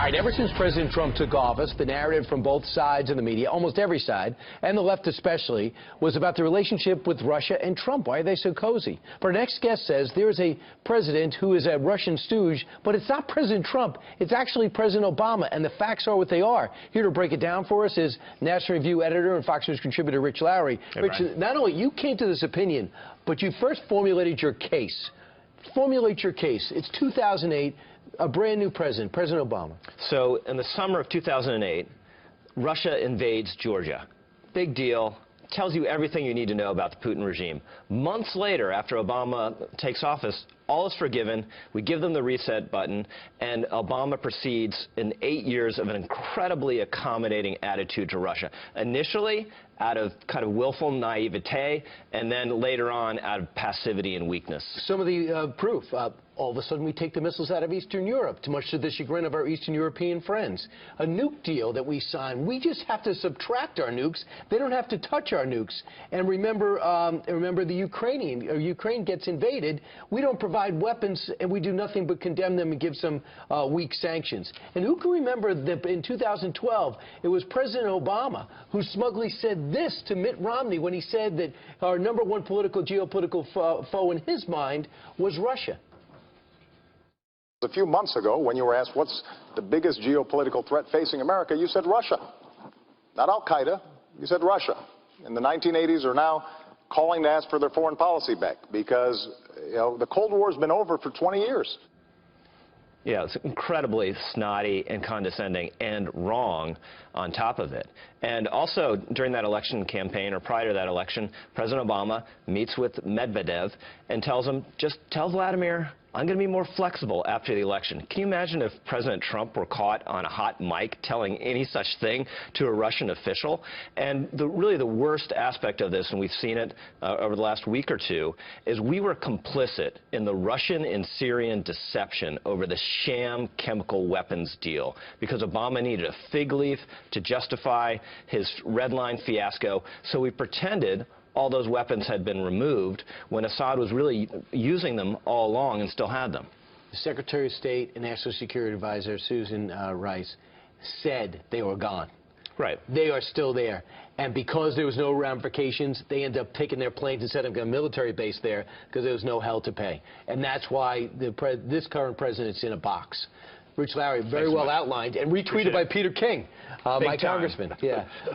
All right, ever since President Trump took office, the narrative from both sides of the media, almost every side, and the left especially, was about the relationship with Russia and Trump. Why are they so cozy? But our next guest says there is a president who is a Russian stooge, but it's not President Trump. It's actually President Obama, and the facts are what they are. Here to break it down for us is National Review editor and Fox News contributor Rich Lowry. Hey, Rich, not only you came to this opinion, but you first formulated your case. Formulate your case. It's 2008. A brand new president, President Obama. So in the summer of 2008, Russia invades Georgia. Big deal. Tells you everything you need to know about the Putin regime. Months later, after Obama takes office, all is forgiven. We give them the reset button, and Obama proceeds in 8 years of an incredibly accommodating attitude to Russia. Initially, out of kind of willful naivete, and then later on, out of passivity and weakness. Some of the proof. All of a sudden, we take the missiles out of Eastern Europe, to much to the chagrin of our Eastern European friends. A nuke deal that we signed, we just have to subtract our nukes. They don't have to touch our nukes. And remember the Ukraine gets invaded. We don't provide weapons, and we do nothing but condemn them and give some weak sanctions. And who can remember that in 2012, it was President Obama who smugly said this to Mitt Romney when he said that our number one geopolitical foe in his mind was Russia. A few months ago, when you were asked what's the biggest geopolitical threat facing America, you said Russia. Not Al-Qaeda, you said Russia. In the 1980s are now calling to ask for their foreign policy back because, you know, the Cold War's been over for 20 years. Yeah, it's incredibly snotty and condescending and wrong on top of it. And also, during that election campaign, or prior to that election, President Obama meets with Medvedev and tells him, just tell Vladimir, I'm going to be more flexible after the election. Can you imagine if President Trump were caught on a hot mic telling any such thing to a Russian official? And really the worst aspect of this, and we've seen it over the last week or two, is we were complicit in the Russian and Syrian deception over the sham chemical weapons deal because Obama needed a fig leaf to justify his red line fiasco, so we pretended all those weapons had been removed when Assad was really using them all along and still had them. The Secretary of State and National Security Advisor, Susan Rice, said they were gone. Right. They are still there. And because there was no ramifications, they ended up taking their planes and setting up a military base there because there was no hell to pay. And that's why this current president's in a box. Rich Lowry, very well outlined and retweeted by Peter King, my congressman. Yeah.